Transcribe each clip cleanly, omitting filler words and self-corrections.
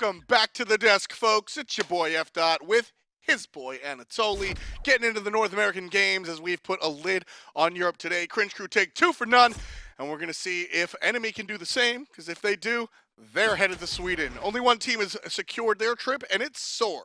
Welcome back to the desk, folks. It's your boy F. Dot with his boy Anatoly, getting into the North American games as we've put a lid on Europe today. Cringe Crew take 2 for none, and we're going to see if Enemy can do the same, because if they do, they're headed to Sweden. Only one team has secured their trip, and it's Thor.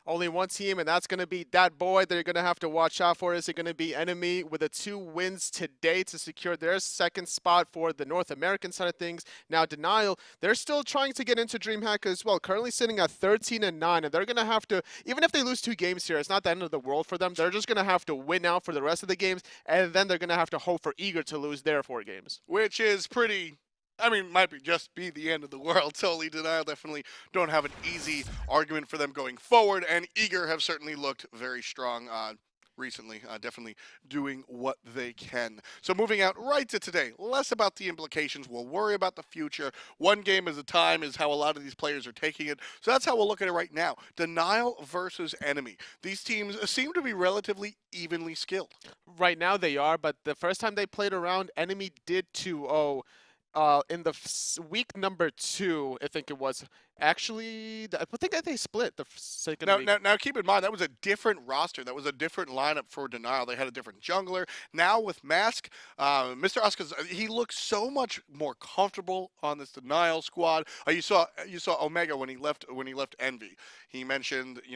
Only one team, and that's going to be that boy that you're going to have to watch out for. Is it going to be Enemy with the 2 wins today to secure their second spot for the North American side of things? Now, Denial, they're still trying to get into DreamHack as well, currently sitting at 13-9, and they're going to have to, even if they lose 2 games here, it's not the end of the world for them. They're just going to have to win out for the rest of the games, and then they're going to have to hope for Eager to lose their 4 games. Which is pretty... might just be the end of the world. Totally Denial definitely don't have an easy argument for them going forward, and Eager have certainly looked very strong recently, definitely doing what they can. So moving out right to today, less about the implications. We'll worry about the future. One game at a time is how a lot of these players are taking it. So that's how we'll look at it right now. Denial versus Enemy. These teams seem to be relatively evenly skilled. Right now they are, but the first time they played around, Enemy did 2-0. In the week number 2, I think it was. Actually, I think that they split the second week. Now, keep in mind, that was a different roster. That was a different lineup for Denial. They had a different jungler. Now with Mask, Mr. Oscars, he looks so much more comfortable on this Denial squad. You saw Omega when he left Envy. He mentioned, he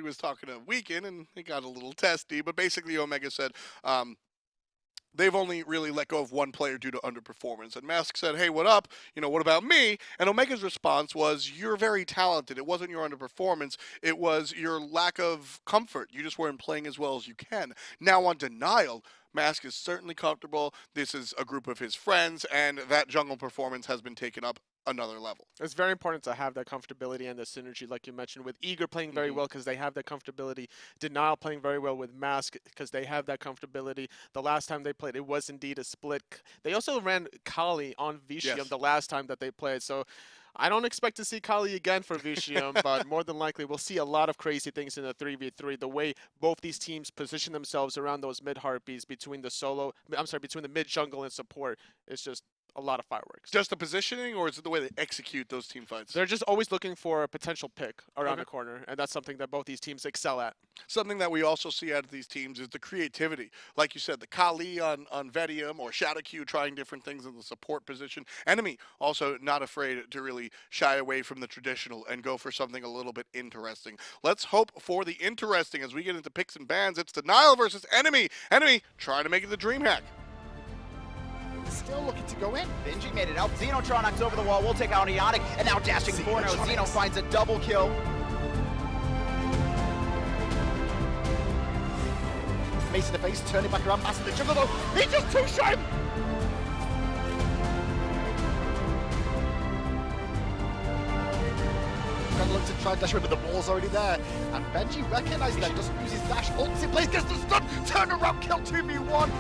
was talking to Weekend and it got a little testy, but basically Omega said, they've only really let go of one player due to underperformance. And Mask said, hey, what up? What about me? And Omega's response was, you're very talented. It wasn't your underperformance. It was your lack of comfort. You just weren't playing as well as you can. Now on Denial, Mask is certainly comfortable. This is a group of his friends, and that jungle performance has been taken up another level. It's very important to have that comfortability and the synergy, like you mentioned, with Eager playing very well because they have that comfortability. Denial playing very well with Mask because they have that comfortability. The last time they played, it was indeed a split. They also ran Kali on Vetium the last time that they played, so I don't expect to see Kali again for Vetium, but more than likely we'll see a lot of crazy things in the 3v3. The way both these teams position themselves around those mid heartbeats between the mid jungle and support is just a lot of fireworks. Just the positioning, or is it the way they execute those team fights? They're just always looking for a potential pick around the corner, and that's something that both these teams excel at. Something that we also see out of these teams is the creativity. Like you said, the Kali on Vetium or Shadowq trying different things in the support position. Enemy also not afraid to really shy away from the traditional and go for something a little bit interesting. Let's hope for the interesting as we get into picks and bans. It's Denial versus Enemy. Enemy trying to make it the DreamHack. Still looking to go in. Benji made it out. Xenotronics over the wall. We'll take out Ionic. And now dashing corner. Xeno finds a double kill. Mace in the face, turning back around. Bastet the jungle though. He just two-shot him. Gonna look to try and dash away, but the ball's already there. And Benji recognizes that. He doesn't use his dash. Ults in place, gets the stun. Turn around, kill 2v1.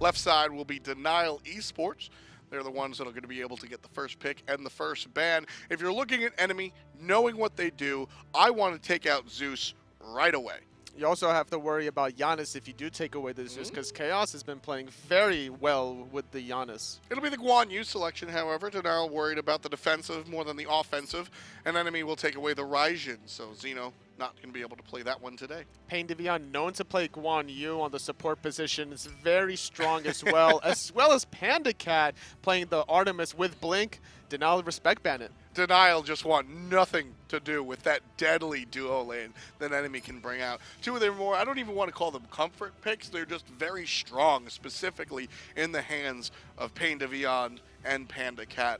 Left side will be Denial Esports. They're the ones that are going to be able to get the first pick and the first ban. If you're looking at Enemy, knowing what they do, I want to take out Zeus right away. You also have to worry about Janus if you do take away the Zeus, because Khaos has been playing very well with the Janus. It'll be the Guan Yu selection, however. Denial worried about the defensive more than the offensive, and Enemy will take away the Varizial, so Xeno not going to be able to play that one today. PainDeViande, known to play Guan Yu on the support position, is very strong as well as PandaCat playing the Artemis with Blink. Denial respect ban it. Denial just want nothing to do with that deadly duo lane that Enemy can bring out. 2 of their more, I don't even want to call them comfort picks, they're just very strong, specifically in the hands of PainDeViande and PandaCat.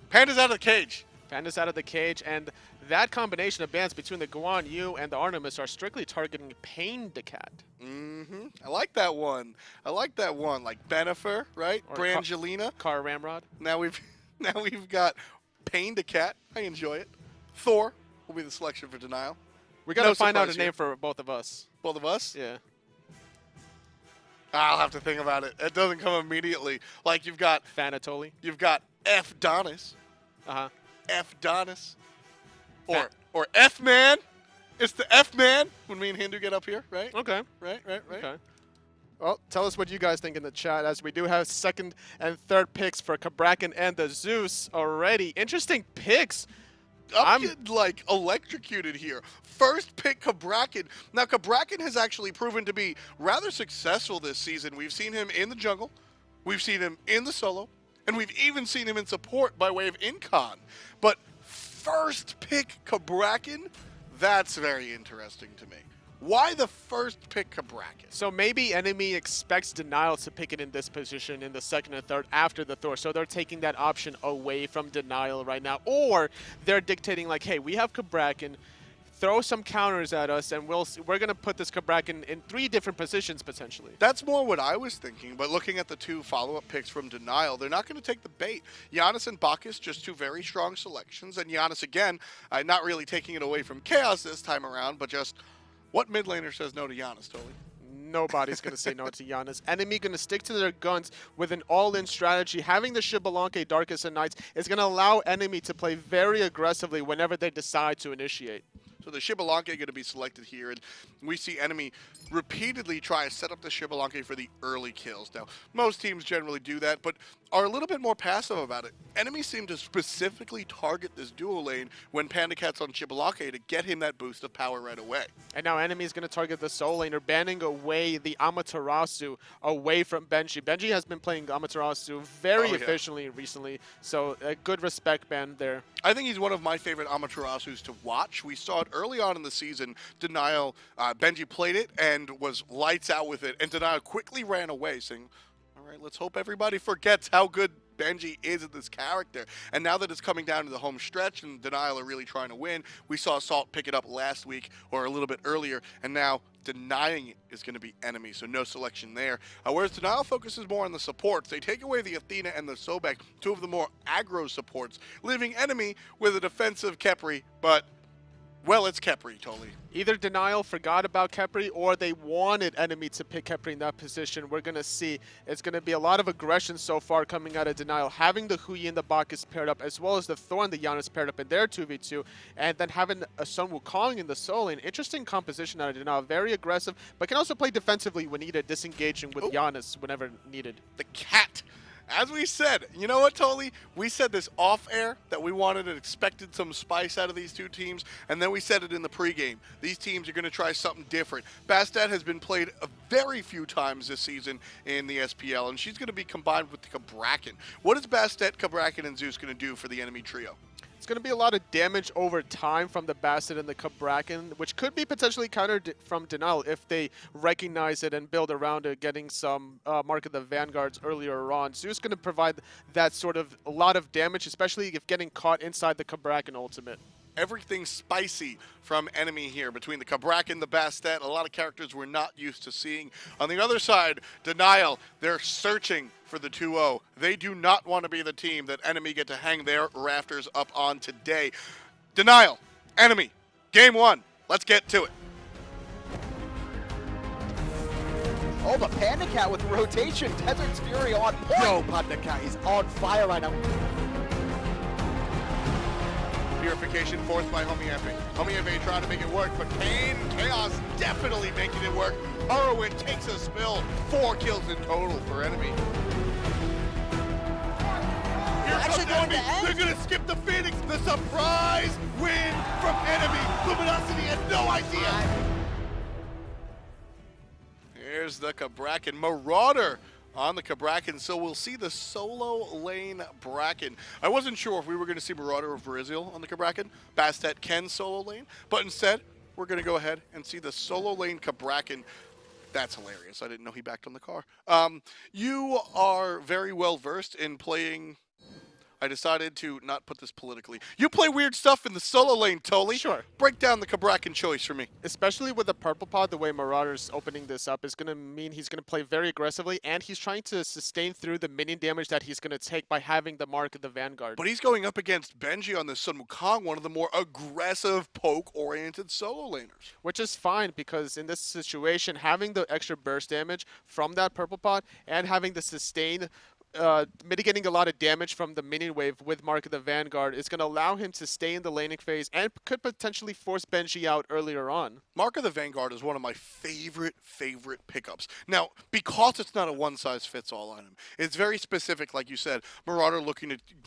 Panda's out of the cage. Panda's out of the cage, and that combination of bans between the Guan Yu and the Artemis are strictly targeting PainDeCat. I like that one. Like Benefer, right? Or Brangelina. Car Ramrod. Now we've got PainDeCat. I enjoy it. Thor will be the selection for Denial. We gotta find out a here. name for both of us. Both of us? Yeah. I'll have to think about it. It doesn't come immediately. Like you've got Fanatoli. You've got F Donis. Uh-huh. F Donis. Or F Man. It's the F Man when me and Hindu get up here, right? Okay. Right. Okay. Well, tell us what you guys think in the chat, as we do have second and third picks for Cabrakan and the Zeus already. Interesting picks. I'm getting, like, electrocuted here. First pick, Cabrakan. Now, Cabrakan has actually proven to be rather successful this season. We've seen him in the jungle, we've seen him in the solo, and we've even seen him in support by way of Incon. But first pick, Cabrakan, that's very interesting to me. Why the first pick, Cabrakan? So maybe enemy expects Denial to pick it in this position in the second and third after the Thor. So they're taking that option away from Denial right now. Or they're dictating like, hey, we have Cabrakan, throw some counters at us, and we're going to put this Cabrakan in 3 different positions potentially. That's more what I was thinking, but looking at the 2 follow-up picks from Denial, they're not going to take the bait. Janus and Bacchus, just 2 very strong selections, and Janus, again, not really taking it away from Khaos this time around, but just what mid laner says no to Janus, Totally? Nobody's going to say no to Janus. Enemy going to stick to their guns with an all-in strategy. Having the Xbalanque Darkest of Nights is going to allow enemy to play very aggressively whenever they decide to initiate. So the Xbalanque going to be selected here, and we see enemy repeatedly try to set up the Xbalanque for the early kills. Now, most teams generally do that, but are a little bit more passive about it. Enemies seem to specifically target this duo lane when PandaCat's on Xbalanque to get him that boost of power right away. And now enemy is going to target the soul laner, banning away the Amaterasu away from Benji. Benji has been playing Amaterasu very efficiently recently, so a good respect ban there. I think he's one of my favorite Amaterasus to watch. We saw it early on in the season. Denial, Benji played it and was lights out with it, and Denial quickly ran away, saying, all right, let's hope everybody forgets how good Benji is at this character. And now that it's coming down to the home stretch and Denial are really trying to win, we saw Salt pick it up last week or a little bit earlier, and now denying it is going to be enemy, so no selection there. Whereas Denial focuses more on the supports. They take away the Athena and the Sobek, 2 of the more aggro supports, leaving enemy with a defensive Khepri, but well, it's Khepri, totally. Either Denial forgot about Khepri or they wanted enemy to pick Khepri in that position. We're going to see it's going to be a lot of aggression so far coming out of Denial, having the Hui and the Bacchus paired up, as well as the Thor and the Janus paired up in their 2v2, and then having a Sun Wukong in the Soul Lane. Interesting composition out of Denial. Very aggressive, but can also play defensively when needed, disengaging with Janus whenever needed. The cat. As we said, you know what, Totally? We said this off-air, that we wanted and expected some spice out of these 2 teams, and then we said it in the pregame. These teams are going to try something different. Bastet has been played a very few times this season in the SPL, and she's going to be combined with the Cabrakan. What is Bastet, Cabrakan, and Zeus going to do for the enemy trio? It's going to be a lot of damage over time from the Bastet and the Cabrakan, which could be potentially countered from Denial if they recognize it and build around it, getting some Mark of the Vanguards earlier on. Zeus going to provide that sort of a lot of damage, especially if getting caught inside the Cabrakan ultimate. Everything spicy from enemy here between the Cabrakan, the Bastet, a lot of characters we're not used to seeing. On the other side, Denial, they're searching for the 2-0. They do not want to be the team that enemy get to hang their rafters up on today. Denial, enemy, game 1. Let's get to it. Oh, but PandaCat with rotation. Desert's Fury on point. Yo, PandaCat is on fire right now. Purification forced by Homie Epic. Homie Epic trying to make it work, but Khaos definitely making it work. Harrowin takes a spill. 4 kills in total for enemy. Here Actually comes going enemy. to end. They're going to skip the Phoenix. The surprise win from enemy. Luminosity had no idea. Here's the Cabrakan Marauder on the Cabrakan, so we'll see the solo lane Bracken. I wasn't sure if we were going to see Marauder or Varizial on the Cabrakan. Bastet can solo lane, but instead, we're going to go ahead and see the solo lane Cabrakan. That's hilarious. I didn't know he backed on the car. You are very well versed in playing. I decided to not put this politically. You play weird stuff in the solo lane, Toli. Sure. Break down the Cabrakan choice for me. Especially with the purple pod, the way Marauder's opening this up is going to mean he's going to play very aggressively, and he's trying to sustain through the minion damage that he's going to take by having the Mark of the Vanguard. But he's going up against Benji on the Sun Wukong, one of the more aggressive poke-oriented solo laners. Which is fine, because in this situation, having the extra burst damage from that purple pod and having the sustain mitigating a lot of damage from the minion wave with Mark of the Vanguard is going to allow him to stay in the laning phase and could potentially force Benji out earlier on. Mark of the Vanguard is one of my favorite pickups. Now, because it's not a one-size-fits-all item, it's very specific, like you said. Marauder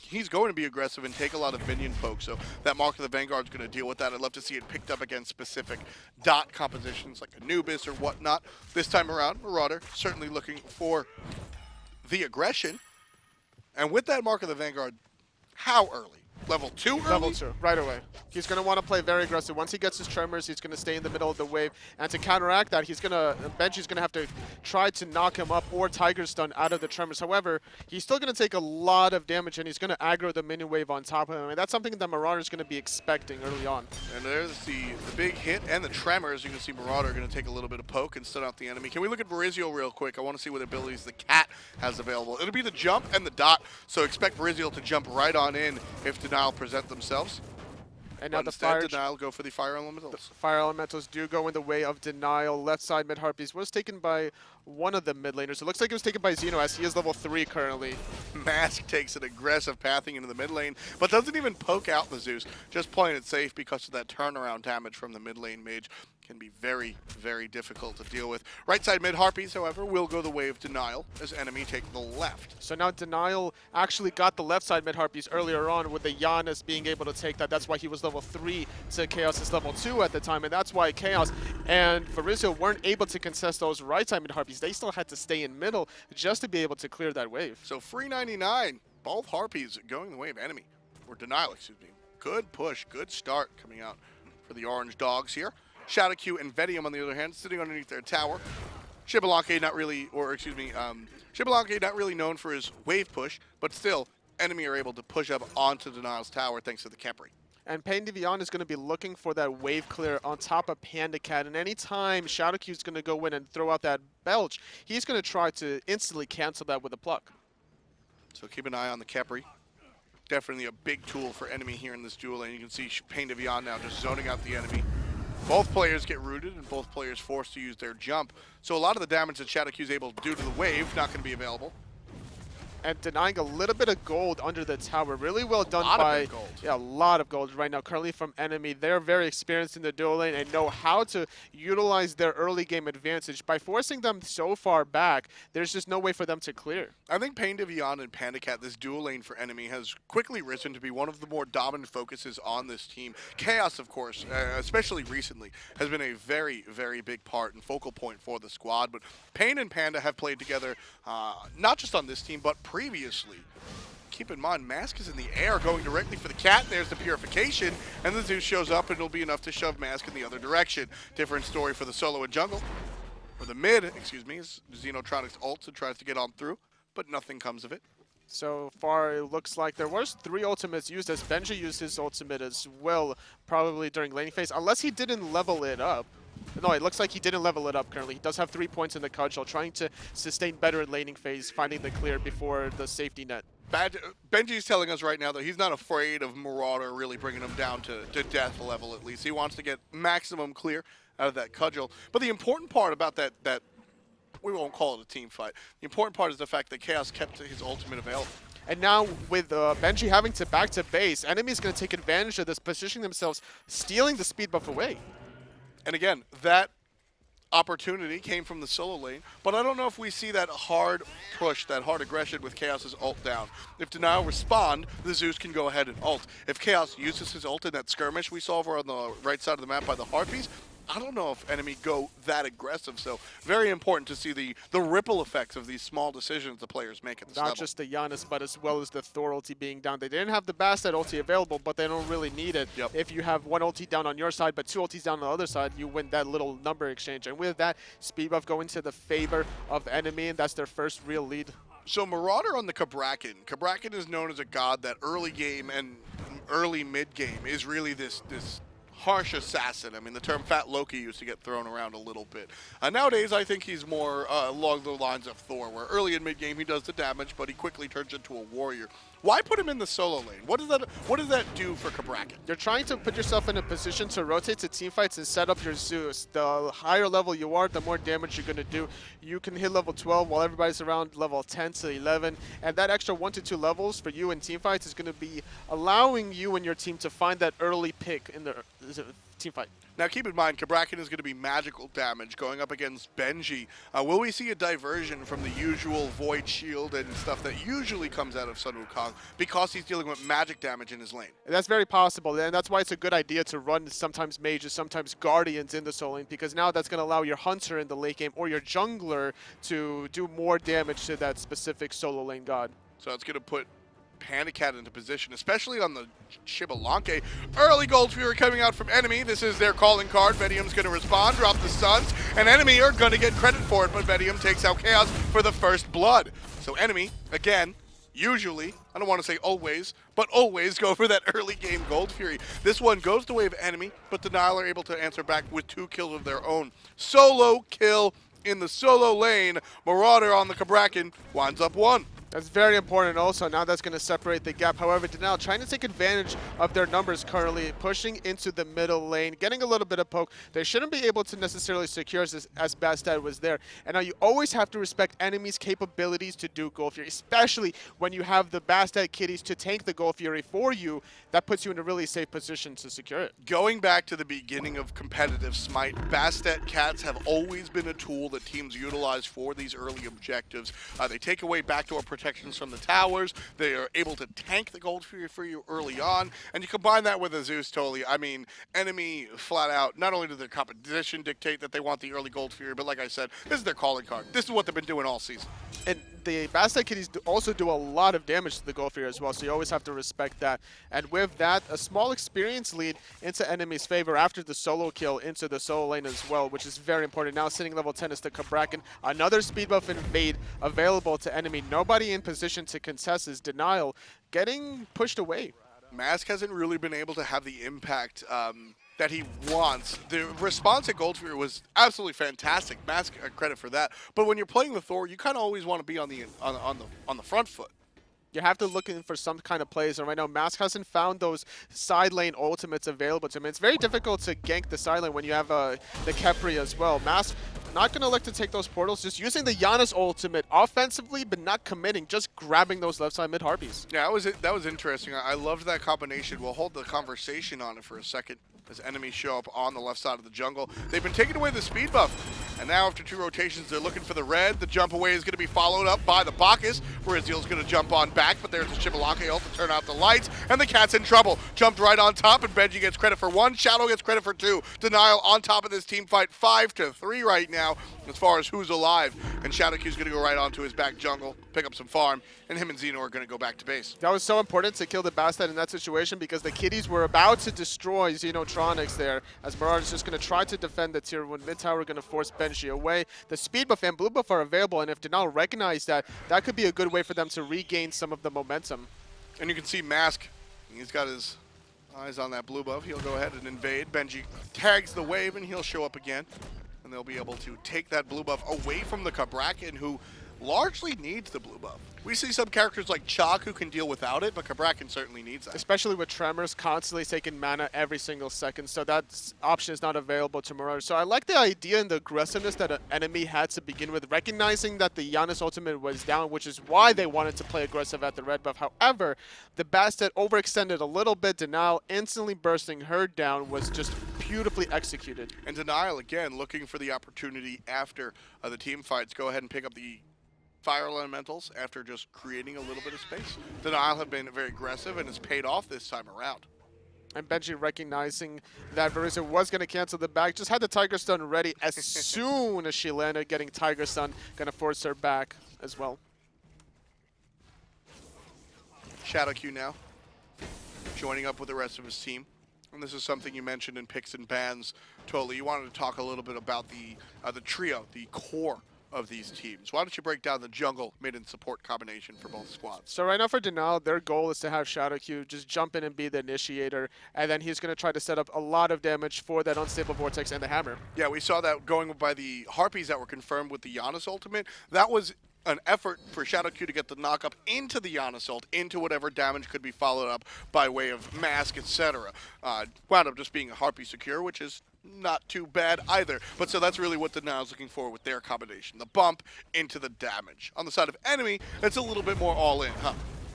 he's going to be aggressive and take a lot of minion poke, so that Mark of the Vanguard is going to deal with that. I'd love to see it picked up against specific dot compositions like Anubis or whatnot. This time around, Marauder certainly looking for the aggression. And with that Mark of the Vanguard, how early? Level 2 early? Level 2, right away. He's going to want to play very aggressive. Once he gets his tremors, he's going to stay in the middle of the wave. And to counteract that, Benji's going to have to try to knock him up or Tiger Stun out of the tremors. However, he's still going to take a lot of damage, and he's going to aggro the minion wave on top of him. And that's something that Marauder's going to be expecting early on. And there's the big hit and the tremors. You can see Marauder going to take a little bit of poke and stun out the enemy. Can we look at Varizial real quick? I want to see what abilities the cat has available. It'll be the jump and the dot, so expect Varizial to jump right on in if Denial present themselves. And now but the instead, Denial go for the Fire Elementals. Fire Elementals do go in the way of Denial. Left side mid Harpies was taken by one of the mid laners. It looks like it was taken by Xeno, as he is level 3 currently. Mask takes an aggressive pathing into the mid lane, but doesn't even poke out the Zeus. Just playing it safe because of that turnaround damage from the mid lane mage. Can be very, very difficult to deal with. Right side mid Harpies, however, will go the way of Denial as enemy take the left. So now Denial actually got the left side mid Harpies earlier on with the Janus being able to take that. That's why he was level 3 to Khaos' level 2 at the time, and that's why Khaos and Varizial weren't able to contest those right side mid Harpies. They still had to stay in middle just to be able to clear that wave. So free 99, both Harpies going the way of enemy, or Denial, excuse me. Good push, good start coming out for the Orange Dogs here. Shadowq and Vetium, on the other hand, sitting underneath their tower. Xbalanque not really known for his wave push, but still, enemy are able to push up onto Denial's tower thanks to the Khepri. And PainDeViande is going to be looking for that wave clear on top of PandaCat. And anytime Shadowq is going to go in and throw out that belch, he's going to try to instantly cancel that with a pluck. So keep an eye on the Khepri. Definitely a big tool for enemy here in this duel lane. You can see PainDeViande now just zoning out the enemy. Both players get rooted and both players forced to use their jump. So a lot of the damage that Shadowq is able to do to the wave not going to be available. And denying a little bit of gold under the tower. Really well done by a lot of gold right now currently from enemy. They're very experienced in the duel lane and know how to utilize their early game advantage. By forcing them so far back, there's just no way for them to clear. I think PainDeViande and PandaCat, this duel lane for enemy, has quickly risen to be one of the more dominant focuses on this team. Khaos, of course, especially recently, has been a very, very big part and focal point for the squad. But Pain and Panda have played together, not just on this team, but previously. Keep in mind, Mask is in the air going directly for the cat. There's the purification, and the Zeus shows up, and it'll be enough to shove Mask in the other direction. Different story for the solo and jungle. Or the mid, excuse me, is Xenotronics ults and tries to get on through, but nothing comes of it. So far, it looks like there was 3 ultimates used, as Benji used his ultimate as well, probably during laning phase, unless he didn't level it up. No, it looks like he didn't level it up currently. He does have 3 points in the cudgel, trying to sustain better in laning phase, finding the clear before the safety net. Benji's telling us right now that he's not afraid of Marauder really bringing him down to death level at least. He wants to get maximum clear out of that cudgel. But the important part about that we won't call it a team fight. The important part is the fact that Khaos kept his ultimate available. And now with Benji having to back to base, enemies going to take advantage of this, positioning themselves, stealing the speed buff away. And again, that opportunity came from the solo lane, but I don't know if we see that hard push, that hard aggression with Khaos' ult down. If Denial respond, the Zeus can go ahead and ult. If Khaos uses his ult in that skirmish we saw over on the right side of the map by the Harpies, I don't know if enemy go that aggressive, so very important to see the ripple effects of these small decisions the players make at this level. Not just the Janus, but as well as the Thor ulti being down. They didn't have the Bastet ulti available, but they don't really need it. Yep. If you have 1 ulti down on your side, but 2 ultis down on the other side, you win that little number exchange. And with that, speed buff going to the favor of enemy, and that's their first real lead. So Marauder on the Cabrakan. Cabrakan is known as a god that early game and early mid game is really this harsh assassin. I mean, the term Fat Loki used to get thrown around a little bit. Nowadays, I think he's more along the lines of Thor, where early and mid-game he does the damage, but he quickly turns into a warrior. Why put him in the solo lane? What does that do for Cabrakan? You're trying to put yourself in a position to rotate to teamfights and set up your Zeus. The higher level you are, the more damage you're going to do. You can hit level 12 while everybody's around level 10 to 11, and that extra 1 to 2 levels for you in teamfights is going to be allowing you and your team to find that early pick in the teamfight. Now keep in mind, Cabrakan is going to be magical damage going up against Benji. Will we see a diversion from the usual Void Shield and stuff that usually comes out of Sun Wukong because he's dealing with magic damage in his lane? That's very possible, and that's why it's a good idea to run sometimes mages, sometimes guardians in the solo lane, because now that's going to allow your hunter in the late game or your jungler to do more damage to that specific solo lane god. So it's going to put PandaCat into position, especially on the Xbalanque. Early Gold Fury coming out from enemy. This is their calling card. Vetium's going to respond, drop the stuns, and enemy are going to get credit for it, but Vetium takes out Khaos for the first blood. So enemy, again, usually, I don't want to say always, but always go for that early game Gold Fury. This one goes the way of enemy, but Denial are able to answer back with 2 kills of their own. Solo kill in the solo lane. Marauder on the Cabrakan winds up 1. That's very important also. Now that's going to separate the gap. However, Denial trying to take advantage of their numbers currently, pushing into the middle lane, getting a little bit of poke. They shouldn't be able to necessarily secure as Bastet was there. And now you always have to respect enemies' capabilities to do Gold Fury, especially when you have the Bastet kitties to tank the Gold Fury for you. That puts you in a really safe position to secure it. Going back to the beginning of competitive Smite, Bastet cats have always been a tool that teams utilize for these early objectives. They take away backdoor protections from the towers. They are able to tank the Gold Fury for you early on, and you combine that with a Zeus totally. I mean, enemy flat out, not only do their competition dictate that they want the early Gold Fury, but like I said, this is their calling card. This is what they've been doing all season. And the Bastet kitties also do a lot of damage to the Gold Fury as well, so you always have to respect that. And with that, a small experience lead into enemy's favor after the solo kill into the solo lane as well, which is very important. Now sitting level 10 is the Cabrakan. Another speed buff invade available to enemy. Nobody in position to contest his Denial, getting pushed away. Mask hasn't really been able to have the impact that he wants. The response at Gold Fury was absolutely fantastic. Mask credit for that. But when you're playing the Thor, you kind of always want to be on the front foot. You have to look in for some kind of plays, and right now Mask hasn't found those side lane ultimates available to him. It's very difficult to gank the side lane when you have the Khepri as well. Mask not going to look to take those portals, just using the Janus ultimate offensively, but not committing, just grabbing those left side mid harpies. Yeah, that was interesting. I loved that combination. We'll hold the conversation on it for a second as enemies show up on the left side of the jungle. They've been taking away the speed buff, and now after 2 rotations, they're looking for the red. The jump away is going to be followed up by the Bacchus. Varizial's going to jump on back, but there's the Xbalanque ult to turn out the lights, and the cat's in trouble. Jumped right on top, and Benji gets credit for 1. Shadowq gets credit for 2. Denial on top of this team fight, 5-3 right now as far as who's alive. And Shadowq is going to go right onto his back jungle, pick up some farm, and him and Xeno are going to go back to base. That was so important to kill the Bastet in that situation because the kitties were about to destroy Xenotronics there, as Marauder is just going to try to defend the tier 1 mid tower, going to force Benji away. The speed buff and blue buff are available, and if Denial recognize that, that could be a good way for them to regain some of the momentum. And you can see Mask, he's got his eyes on that blue buff. He'll go ahead and invade. Benji tags the wave, and he'll show up again. And they'll be able to take that blue buff away from the Cabrakan, who largely needs the blue buff. We see some characters like Chalk who can deal without it, but Cabrakan certainly needs that. Especially with Tremors constantly taking mana every single second, so that option is not available to Marauder. So I like the idea and the aggressiveness that an enemy had to begin with, recognizing that the Janus ultimate was down, which is why they wanted to play aggressive at the red buff. However, the Bastet overextended a little bit. Denial instantly bursting her down was just beautifully executed. And Denial, again, looking for the opportunity after the team fights, go ahead and pick up the fire elementals after just creating a little bit of space. Denial have been very aggressive and has paid off this time around. And Benji recognizing that Varizial was going to cancel the back, just had the Tiger Stun ready as soon as she landed, getting Tiger Stun, going to force her back as well. Shadowq now, joining up with the rest of his team. And this is something you mentioned in picks and bans, totally. You wanted to talk a little bit about the trio, the core of these teams. Why don't you break down the jungle, mid, and support combination for both squads? So right now for Denial, their goal is to have Shadowq just jump in and be the initiator, and then he's going to try to set up a lot of damage for that Unstable Vortex and the Hammer. Yeah, we saw that going by the Harpies that were confirmed with the Janus ultimate. That was an effort for Shadowq to get the knock-up into the Janus ult, into whatever damage could be followed up by way of Mask, etc. Wound up just being a Harpy secure, which is not too bad either. But so that's really what Denial's looking for with their combination. The bump into the damage. On the side of enemy, it's a little bit more all-in, huh?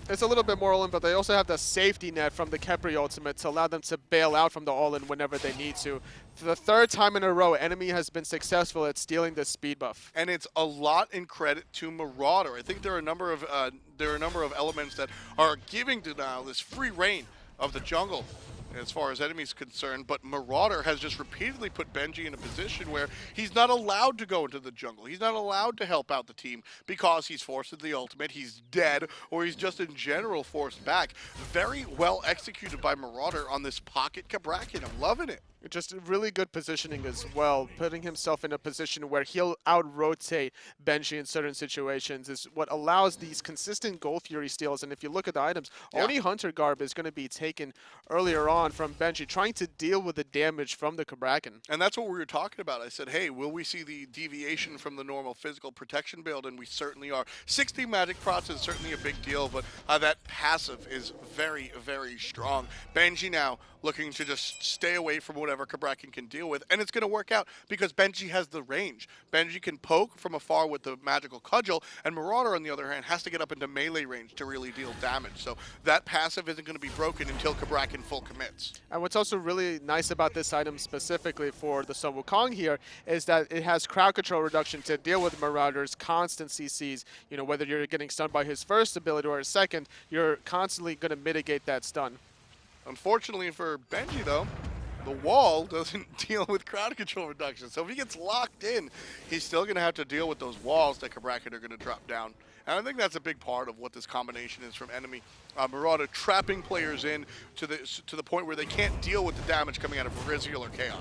It's a little bit more all-in, but they also have the safety net from the Khepri ultimate to allow them to bail out from the all-in whenever they need to. For the third time in a row, enemy has been successful at stealing the speed buff. And it's a lot in credit to Marauder. I think there are a number of elements that are giving Denial this free reign of the jungle as far as enemies concerned, but Marauder has just repeatedly put Benji in a position where he's not allowed to go into the jungle. He's not allowed to help out the team because he's forced into the ultimate, he's dead, or he's just in general forced back. Very well executed by Marauder on this pocket Cabrakan. I'm loving it. Just really good positioning as well, putting himself in a position where he'll out-rotate Benji in certain situations is what allows these consistent Gold Fury steals. And if you look at the items, only Hunter Garb is going to be taken earlier on from Benji, trying to deal with the damage from the Cabrakan. And that's what we were talking about. I said, hey, will we see the deviation from the normal physical protection build? And we certainly are. 60 magic procs is certainly a big deal, but that passive is very, very strong. Benji now looking to just stay away from whatever Cabrakan can deal with, and it's going to work out because Benji has the range. Benji can poke from afar with the magical cudgel, and Marauder, on the other hand, has to get up into melee range to really deal damage. So that passive isn't going to be broken until Cabrakan full commits. And what's also really nice about this item specifically for the Sun Wukong here is that it has crowd control reduction to deal with Marauder's constant CCs. You know, whether you're getting stunned by his first ability or his second, you're constantly going to mitigate that stun. Unfortunately for Benji, though, the wall doesn't deal with crowd control reduction. So if he gets locked in, he's still going to have to deal with those walls that Cabrakan are going to drop down. And I think that's a big part of what this combination is from enemy. Marauder trapping players in to the point where they can't deal with the damage coming out of Varizial or Khaos.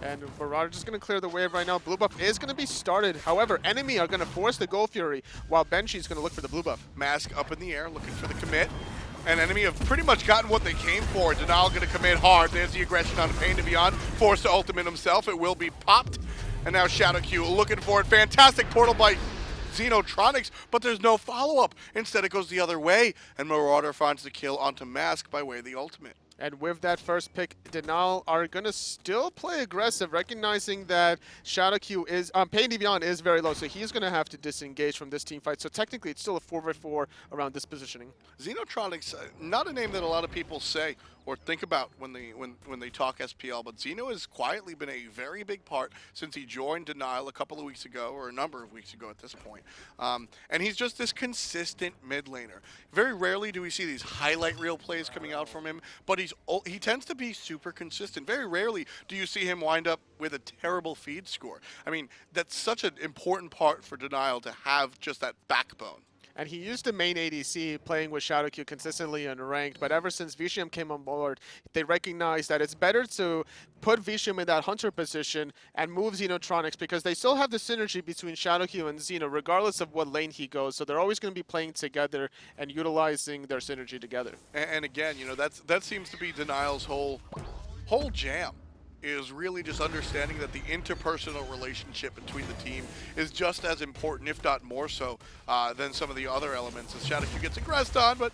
And Marauder just going to clear the wave right now. Blue buff is going to be started. However, enemy are going to force the Gold Fury while Benji's going to look for the blue buff. Mask up in the air, looking for the commit. And enemy have pretty much gotten what they came for. Denial going to commit hard. There's the aggression on PainDeViande. Forced to ultimate himself. It will be popped. And now Shadowq looking for it. Fantastic portal by Xenotronics, but there's no follow-up. Instead, it goes the other way. And Marauder finds the kill onto Mask by way of the ultimate. And with that first pick, Denial are going to still play aggressive, recognizing that Shadowq is, PainDeViande is very low, so he's going to have to disengage from this team fight. So technically, it's still a 4v4 around this positioning. Xenotronics, not a name that a lot of people say or think about when they talk SPL, but Xeno has quietly been a very big part since he joined Denial a couple of weeks ago, or a number of weeks ago at this point. And he's just this consistent mid laner. Very rarely do we see these highlight reel plays coming out from him, but he tends to be super consistent. Very rarely do you see him wind up with a terrible feed score. I mean, that's such an important part for Denial to have just that backbone. And he used to main ADC playing with Shadowq consistently in ranked, but ever since Vetium came on board, they recognized that it's better to put Vetium in that hunter position and move Xenotronics because they still have the synergy between Shadowq and Xeno regardless of what lane he goes. So they're always going to be playing together and utilizing their synergy together. And again, you know, that seems to be Denial's whole jam. Is really just understanding that the interpersonal relationship between the team is just as important, if not more so, than some of the other elements. As Shadowq gets aggressed on, but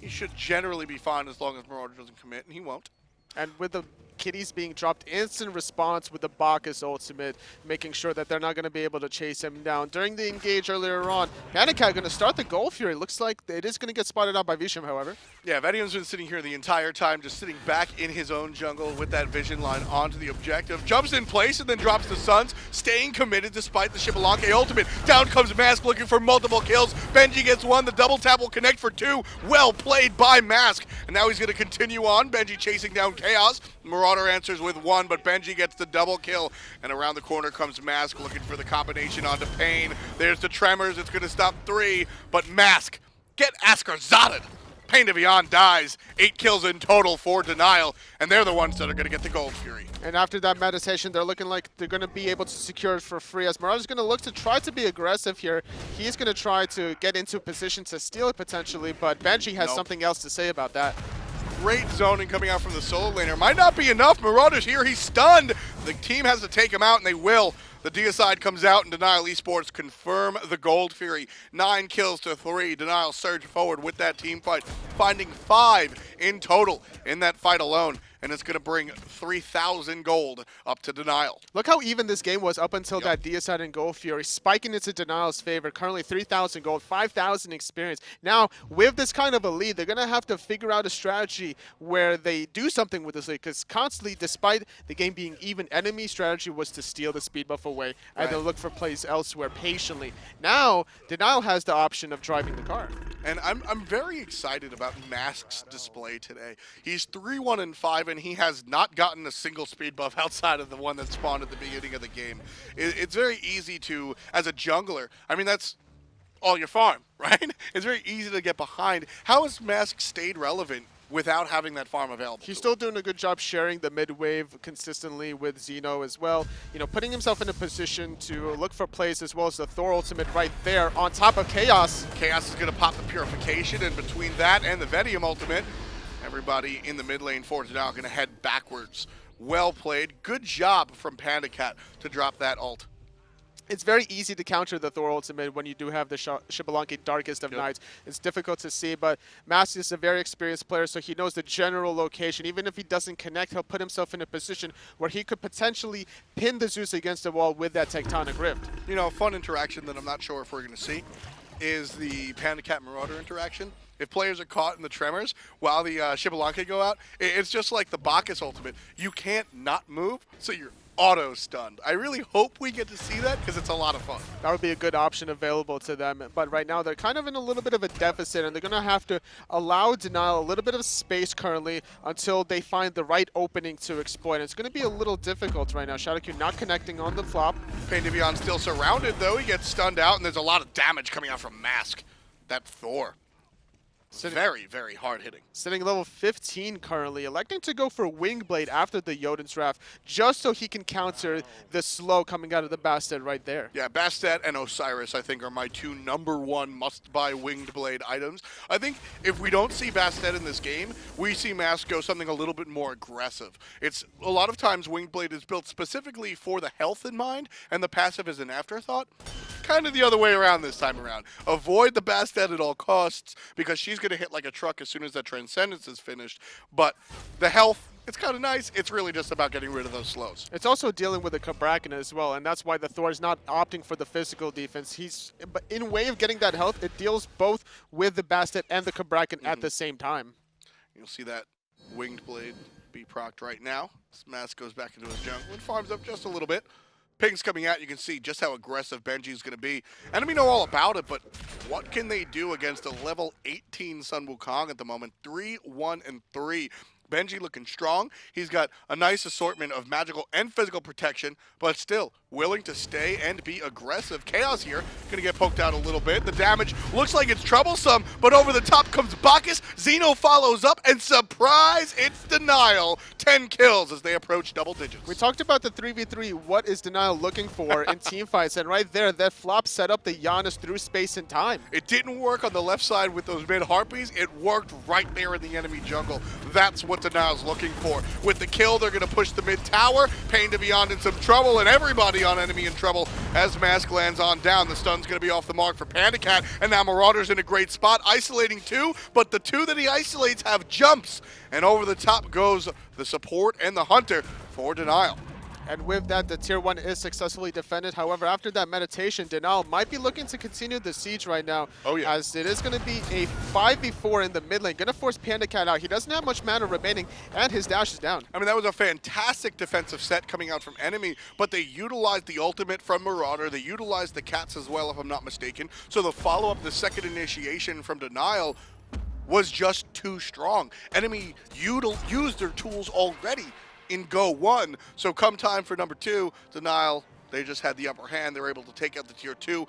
he should generally be fine as long as Marauder doesn't commit, and he won't. And with the kitties being dropped, instant response with the Bacchus ultimate, making sure that they're not going to be able to chase him down. During the engage earlier on, PandaCat going to start the Gold Fury. Looks like it is going to get spotted out by Vetium, however. Yeah, Vetium's been sitting here the entire time, just sitting back in his own jungle with that vision line onto the objective. Jumps in place and then drops the Suns, staying committed despite the Xbalanque ultimate. Down comes Mask looking for multiple kills. Benji gets one. The double tap will connect for two. Well played by Mask. And now he's going to continue on. Benji chasing down Khaos. Marauder answers with one, but Benji gets the double kill. And around the corner comes Mask looking for the combination onto Pain. There's the Tremors. It's going to stop three, but Mask, get Ascar-Zotted. PainDeViande dies. 8 kills in total for Denial, and they're the ones that are going to get the Gold Fury. And after that meditation, they're looking like they're going to be able to secure it for free, as Marauder's going to look to try to be aggressive here. He's going to try to get into a position to steal it potentially, but Benji has something else to say about that. Great zoning coming out from the solo laner. Might not be enough. Marauder's here. He's stunned. The team has to take him out, and they will. The Deicide comes out, and Denial Esports confirm the Gold Fury. 9 kills to 3. Denial surge forward with that team fight, finding 5 in total in that fight alone. And it's going to bring 3,000 gold up to Denial. Look how even this game was up until that Deicide and Gold Fury, spiking into Denial's favor. Currently 3,000 gold, 5,000 experience. Now, with this kind of a lead, they're going to have to figure out a strategy where they do something with this lead, because constantly, despite the game being even, enemy strategy was to steal the speed buff away and then look for plays elsewhere patiently. Now, Denial has the option of driving the car. And I'm very excited about Mask's display today. He's 3-1-5, and he has not gotten a single speed buff outside of the one that spawned at the beginning of the game. It's very easy to, as a jungler, I mean, that's all your farm, right? It's very easy to get behind. How has Mask stayed relevant without having that farm available? He's still doing a good job sharing the mid wave consistently with Xeno as well. You know, putting himself in a position to look for plays, as well as the Thor ultimate right there on top of Khaos. Khaos is going to pop the Purification, and between that and the Vetium ultimate, everybody in the mid lane for now going to head backwards. Well played. Good job from PandaCat to drop that ult. It's very easy to counter the Thor ultimate when you do have the Xbalanque Darkest of Nights. It's difficult to see, but Mask is a very experienced player, so he knows the general location. Even if he doesn't connect, he'll put himself in a position where he could potentially pin the Zeus against the wall with that Tectonic Rift. You know, a fun interaction that I'm not sure if we're going to see is the PandaCat Marauder interaction. If players are caught in the tremors while the Xbalanque go out, it's just like the Bacchus ultimate. You can't not move, so you're auto-stunned. I really hope we get to see that, because it's a lot of fun. That would be a good option available to them, but right now they're kind of in a little bit of a deficit, and they're going to have to allow Denial a little bit of space currently until they find the right opening to exploit. It's going to be a little difficult right now. Shadowq not connecting on the flop. PainDeViande still surrounded, though. He gets stunned out, and there's a lot of damage coming out from Mask. That Thor. Very, very hard hitting. Sitting level 15 currently, electing to go for Wingblade after the Jotun's Wrath, just so he can counter the slow coming out of the Bastet right there. Yeah, Bastet and Osiris, I think, are my 2 #1 must-buy Winged Blade items. I think if we don't see Bastet in this game, we see Mask go something a little bit more aggressive. It's a lot of times Winged Blade is built specifically for the health in mind, and the passive is an afterthought. Kind of the other way around this time around. Avoid the Bastet at all costs, because she's going to hit like a truck as soon as that Transcendence is finished. But the health, it's kind of nice. It's really just about getting rid of those slows. It's also dealing with the Cabrakan as well, and that's why the Thor is not opting for the physical defense. But in way of getting that health, it deals both with the Bastet and the Cabrakan at the same time. You'll see that Winged Blade be procced right now. This Mask goes back into his jungle and farms up just a little bit. Ping's coming out. You can see just how aggressive Benji's going to be. Enemy know all about it, but what can they do against a level 18 Sun Wukong at the moment? 3-1-3. Benji looking strong. He's got a nice assortment of magical and physical protection, but still willing to stay and be aggressive. Khaos here, going to get poked out a little bit. The damage looks like it's troublesome, but over the top comes Bacchus. Xeno follows up, and surprise, it's Denial. 10 kills as they approach double digits. We talked about the 3v3. What is Denial looking for in team fights? And right there, that flop set up the Janus through space and time. It didn't work on the left side with those mid Harpies. It worked right there in the enemy jungle. That's what Denial's looking for. With the kill, they're going to push the mid tower. PainDeViande in some trouble, and everybody on enemy in trouble as Mask lands on down. The stun's going to be off the mark for PandaCat, and now Marauder's in a great spot, isolating 2, but the 2 that he isolates have jumps, and over the top goes the support and the hunter for Denial. And with that, the tier 1 is successfully defended. However, after that meditation, Denial might be looking to continue the siege right now. Oh, yeah. As it is going to be a 5v4 in the mid lane. Going to force PandaCat out. He doesn't have much mana remaining, and his dash is down. I mean, that was a fantastic defensive set coming out from enemy, but they utilized the ultimate from Marauder. They utilized the cats as well, if I'm not mistaken. So the follow-up, the second initiation from Denial, was just too strong. Enemy used their tools already in Go 1, so come time for number 2, Denial, They just had the upper hand. They were able to take out the tier 2,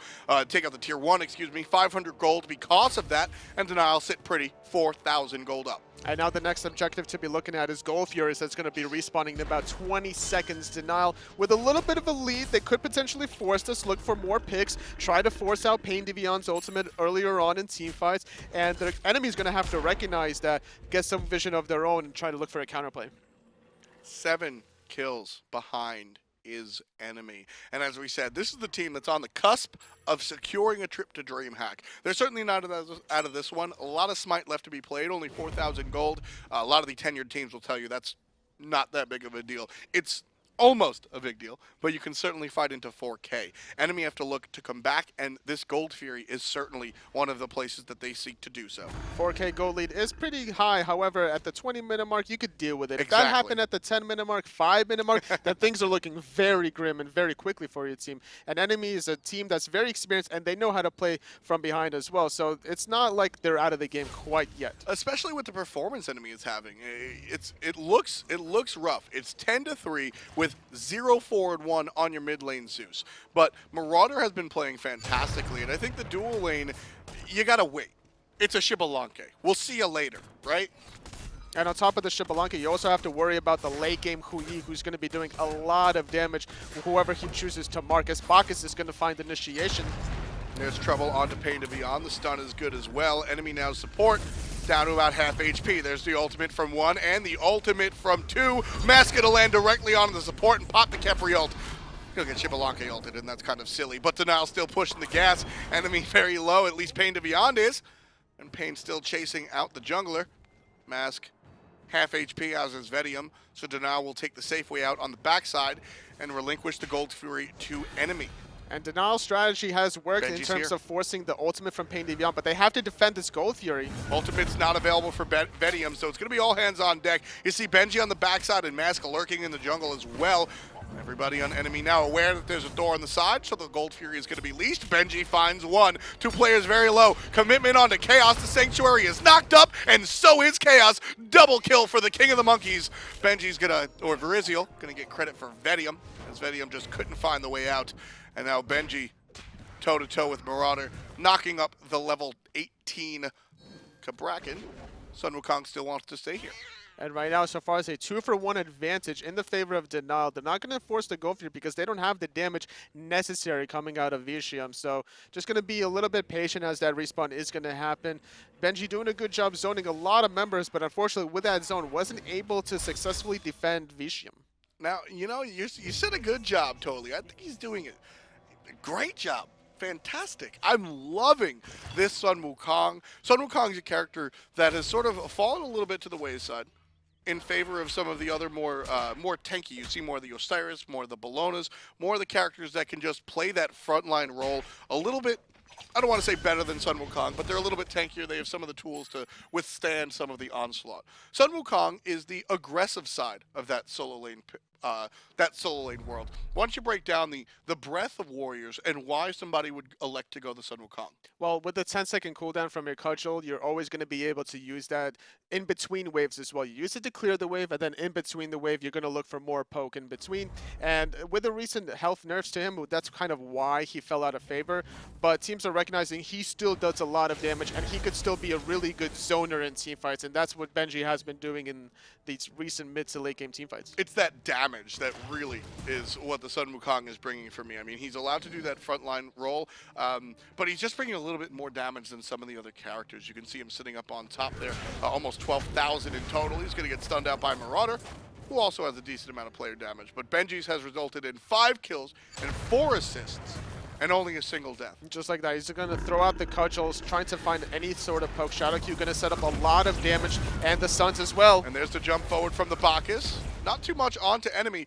take out the tier 1, excuse me, 500 gold because of that, and Denial sit pretty, 4,000 gold up. And now the next objective to be looking at is Gold Furies. That's going to be respawning in about 20 seconds. Denial with a little bit of a lead. They could potentially force this, look for more picks, try to force out PainDeViande's ultimate earlier on in teamfights, and the enemy's going to have to recognize that, get some vision of their own, and try to look for a counterplay. 7 kills behind is enemy. And as we said, this is the team that's on the cusp of securing a trip to DreamHack. They're certainly not out of this one. A lot of Smite left to be played, only 4,000 gold. A lot of the tenured teams will tell you that's not that big of a deal. It's almost a big deal, but you can certainly fight into 4K. Enemy have to look to come back, and this Gold Fury is certainly one of the places that they seek to do so. 4K gold lead is pretty high. However, at the 20-minute mark, you could deal with it. Exactly. If that happened at the 10-minute mark, 5-minute mark, then things are looking very grim and very quickly for your team. And enemy is a team that's very experienced, and they know how to play from behind as well. So it's not like they're out of the game quite yet. Especially with the performance enemy is having. It looks rough. It's 10-3 with 0 forward 1 on your mid lane Zeus. But Marauder has been playing fantastically, and I think the dual lane, you gotta wait. It's a Xbalanque. We'll see you later, right? And on top of the Xbalanque, you also have to worry about the late game Hui, who's going to be doing a lot of damage, whoever he chooses to mark, as Bacchus is going to find initiation. There's trouble onto PainDeViande. The stun is good as well. Enemy now support down to about half HP. There's the ultimate from 1 and the ultimate from 2. Mask gonna land directly onto the support and pop the Khepri ult. He'll get Xbalanque ulted, and that's kind of silly. But Denial still pushing the gas. Enemy very low, at least PainDeViande is. And Pain still chasing out the jungler. Mask half HP as is Vetium. So Denial will take the safe way out on the backside and relinquish the Gold Fury to enemy. And Denial's strategy has worked in terms of forcing the ultimate from PainDeViande, but they have to defend this Gold Fury. Ultimate's not available for Vetium, so it's going to be all hands on deck. You see Benji on the backside and Mask lurking in the jungle as well. Everybody on enemy now aware that there's a Thor on the side, so the Gold Fury is going to be leashed. Benji finds 1. 2 players very low. Commitment onto Khaos. The Sanctuary is knocked up, and so is Khaos. Double kill for the King of the Monkeys. Benji's going to, or Varizial, going to get credit for Vetium, as Vetium just couldn't find the way out. And now Benji, toe-to-toe with Marauder, knocking up the level 18 Cabrakan. Sun Wukong still wants to stay here. And right now, so far as a 2-for-1 advantage in the favor of Denial. They're not going to force the Gold Fury because they don't have the damage necessary coming out of Vetium. So just going to be a little bit patient as that respawn is going to happen. Benji doing a good job zoning a lot of members, but unfortunately with that zone wasn't able to successfully defend Vetium. Now, you know, you said a good job, totally. I think he's doing it. Great job. Fantastic. I'm loving this Sun Wukong. Sun Wukong is a character that has sort of fallen a little bit to the wayside in favor of some of the other more tanky. You see more of the Osiris, more of the Bellonas, more of the characters that can just play that frontline role a little bit. I don't want to say better than Sun Wukong, but they're a little bit tankier. They have some of the tools to withstand some of the onslaught. Sun Wukong is the aggressive side of that solo lane world. Once you break down the breadth of warriors and why somebody would elect to go the Sun Wukong. Well, with the 10-second cooldown from your cudgel, you're always going to be able to use that in between waves as well. You use it to clear the wave, and then in between the wave, you're going to look for more poke in between. And with the recent health nerfs to him, that's kind of why he fell out of favor. But teams are recognizing he still does a lot of damage, and he could still be a really good zoner in teamfights, and that's what Benji has been doing in these recent mid to late game teamfights. It's that damage that really is what the Sun Wukong is bringing for me. I mean, he's allowed to do that frontline role, but he's just bringing a little bit more damage than some of the other characters. You can see him sitting up on top there, almost 12,000 in total. He's going to get stunned out by Marauder, who also has a decent amount of player damage. But Benji's has resulted in 5 kills and 4 assists. And only a single death. Just like that, he's going to throw out the cudgels, trying to find any sort of poke. Shadowq going to set up a lot of damage, and the stuns as well. And there's the jump forward from the Bacchus. Not too much onto enemy.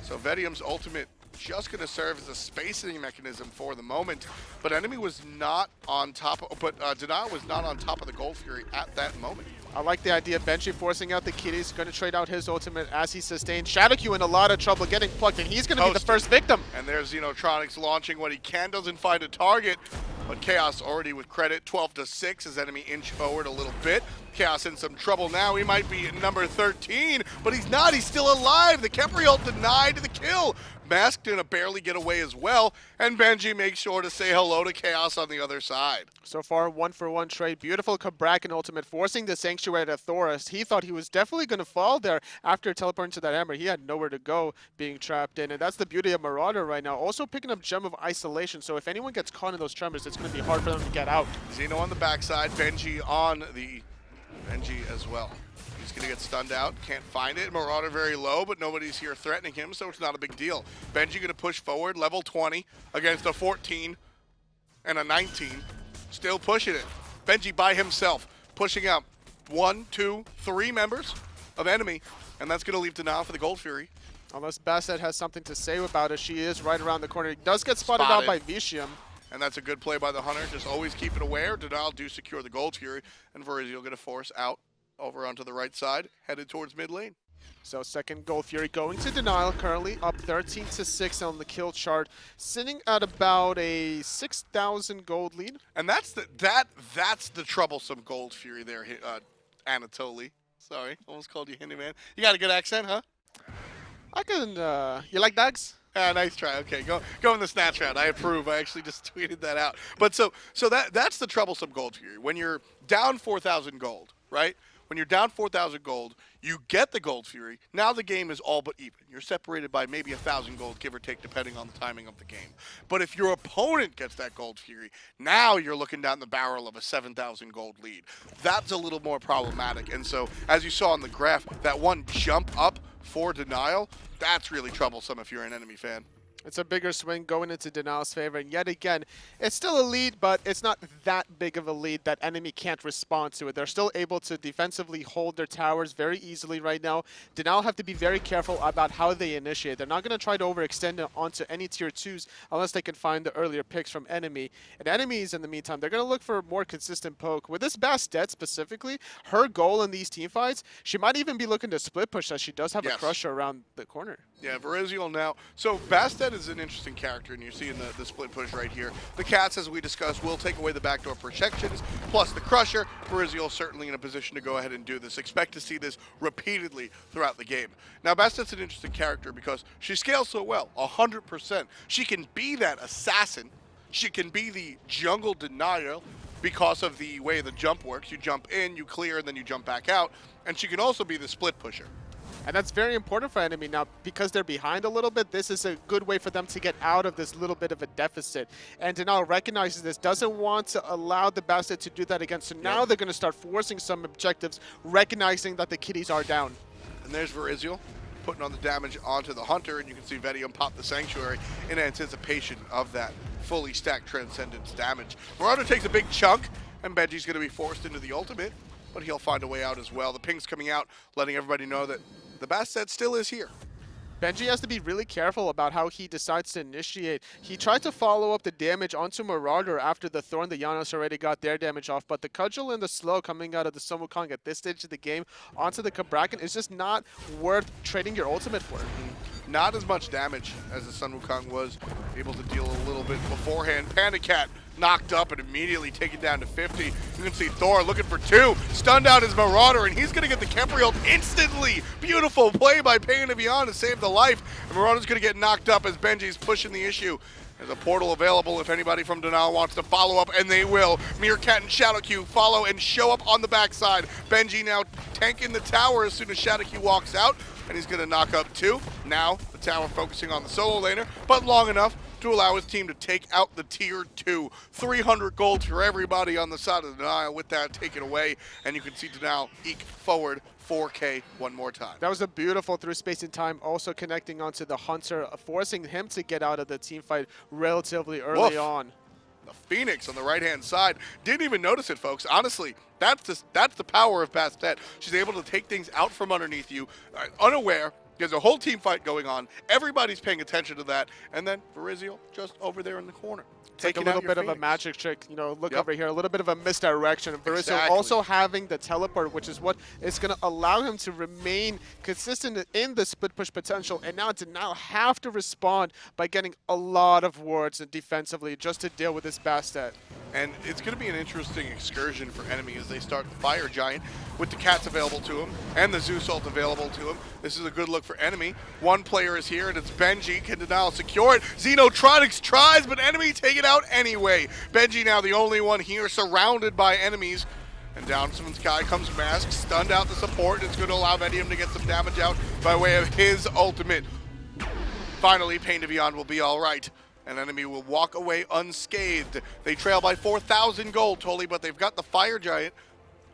So Vetium's ultimate just going to serve as a spacing mechanism for the moment. But enemy was not on top of, Denial was not on top of the Gold Fury at that moment. I like the idea of Benji forcing out the kitties, going to trade out his ultimate as he sustained. Shadowq in a lot of trouble getting plucked, and he's going to be the first victim. And there's Xenotronics launching what he can, doesn't find a target. But Khaos already with credit, 12-6 as enemy inch forward a little bit. Khaos in some trouble now. He might be at number 13, but he's not. He's still alive. The Khepri ult denied the kill. Mask gonna barely get away as well, and Benji makes sure to say hello to Khaos on the other side. So far, 1-for-1 trade. Beautiful Cabrakan ultimate, forcing the Sanctuary to Thor. He thought he was definitely going to fall there after teleporting to that hammer. He had nowhere to go being trapped in, and that's the beauty of Marauder right now. Also picking up Gem of Isolation, so if anyone gets caught in those tremors, it's going to be hard for them to get out. Xeno on the backside, Benji on the... Benji as well. He's going to get stunned out, can't find it. Marauder very low, but nobody's here threatening him, so it's not a big deal. Benji going to push forward, level 20, against a 14 and a 19. Still pushing it. Benji by himself, pushing out 1, 2, 3 members of enemy, and that's going to leave Denial for the Gold Fury. Unless Bastet has something to say about it, she is right around the corner. He does get spotted out by Vetium. And that's a good play by the Hunter. Just always keep it aware. Denial do secure the Gold Fury, and Varizial going to force out over onto the right side, headed towards mid lane. So second Gold Fury going to Denial, currently up 13-6 on the kill chart, sitting at about a 6,000 gold lead. And that's the troublesome Gold Fury there, Anatoly. Sorry, almost called you Handyman. You got a good accent, huh? I can, you like Dags? Nice try. Okay, go in the snatch round. I approve. I actually just tweeted that out. But so that's the troublesome Gold Fury. When you're down 4,000 gold, right? When you're down 4,000 gold, you get the Gold Fury. Now the game is all but even. You're separated by maybe 1,000 gold, give or take, depending on the timing of the game. But if your opponent gets that Gold Fury, now you're looking down the barrel of a 7,000 gold lead. That's a little more problematic. And so, as you saw on the graph, that one jump up for Denial, that's really troublesome if you're an enemy fan. It's a bigger swing going into Denial's favor, and yet again, it's still a lead, but it's not that big of a lead that enemy can't respond to it. They're still able to defensively hold their towers very easily right now. Denial have to be very careful about how they initiate. They're not going to try to overextend it onto any tier 2s unless they can find the earlier picks from enemy. And enemies, in the meantime, they're going to look for a more consistent poke. With this Bastet specifically, her goal in these teamfights, she might even be looking to split push, as she does have a crusher around the corner. Yeah, Varizial now. So Bastet is an interesting character, and you're seeing the split push right here. The Cats, as we discussed, will take away the backdoor protections, plus the Crusher. Varizial certainly in a position to go ahead and do this. Expect to see this repeatedly throughout the game. Now, Bastet's an interesting character because she scales so well, 100%. She can be that assassin. She can be the jungle denial because of the way the jump works. You jump in, you clear, and then you jump back out. And she can also be the split pusher. And that's very important for enemy now, because they're behind a little bit. This is a good way for them to get out of this little bit of a deficit. And Denial recognizes this, doesn't want to allow the Bastet to do that again. So now they're going to start forcing some objectives, recognizing that the kiddies are down. And there's Varizial putting on the damage onto the Hunter, and you can see Vetium pop the Sanctuary in anticipation of that fully stacked Transcendence damage. Marauder takes a big chunk, and Benji's going to be forced into the ultimate, but he'll find a way out as well. The ping's coming out, letting everybody know that the Bastet still is here. Benji has to be really careful about how he decides to initiate. He tried to follow up the damage onto Marauder after the Thor and the Janus already got their damage off, but the Cudgel and the Slow coming out of the Wukong at this stage of the game onto the Cabrakan is just not worth trading your ultimate for. Not as much damage as the Sun Wukong was able to deal a little bit beforehand. PandaCat knocked up and immediately taken down to 50. You can see Thor looking for 2. Stunned out his Marauder, and he's going to get the Khepri ult instantly. Beautiful play by PainDeViande to save the life. And Marauder's going to get knocked up as Benji's pushing the issue. There's a portal available if anybody from Denial wants to follow up, and they will. Meerkat and Shadowq follow and show up on the backside. Benji now tanking the tower as soon as Shadowq walks out, and he's going to knock up 2. Now the tower focusing on the solo laner, but long enough to allow his team to take out the tier 2. 300 gold for everybody on the side of Denial with that taken away, and you can see Denial eke forward 4K one more time. That was a beautiful through space and time, also connecting onto the Hunter, forcing him to get out of the team fight relatively early on. The Phoenix on the right-hand side. Didn't even notice it, folks. Honestly, that's the power of Bastet. She's able to take things out from underneath you, unaware. There's a whole team fight going on. Everybody's paying attention to that. And then Varizial just over there in the corner. It's like a little bit of a magic trick. You know, look over here, a little bit of a misdirection. Varizial also having the teleport, which is what is going to allow him to remain consistent in the split push potential. And now Denial have to respond by getting a lot of wards defensively just to deal with this Bastet. And it's going to be an interesting excursion for enemy as they start the Fire Giant with the cats available to him and the Zeus ult available to him. This is a good look for enemy. One player is here, and it's Benji. Can Denial secure it? Xenotronics tries, but enemy take it out anyway. Benji now the only one here, surrounded by enemies. And down from the sky comes Mask, stunned out the support. It's going to allow Vetium to get some damage out by way of his ultimate. Finally, PainDeViande will be all right. An enemy will walk away unscathed. They trail by 4,000 gold, Tully, but they've got the Fire Giant.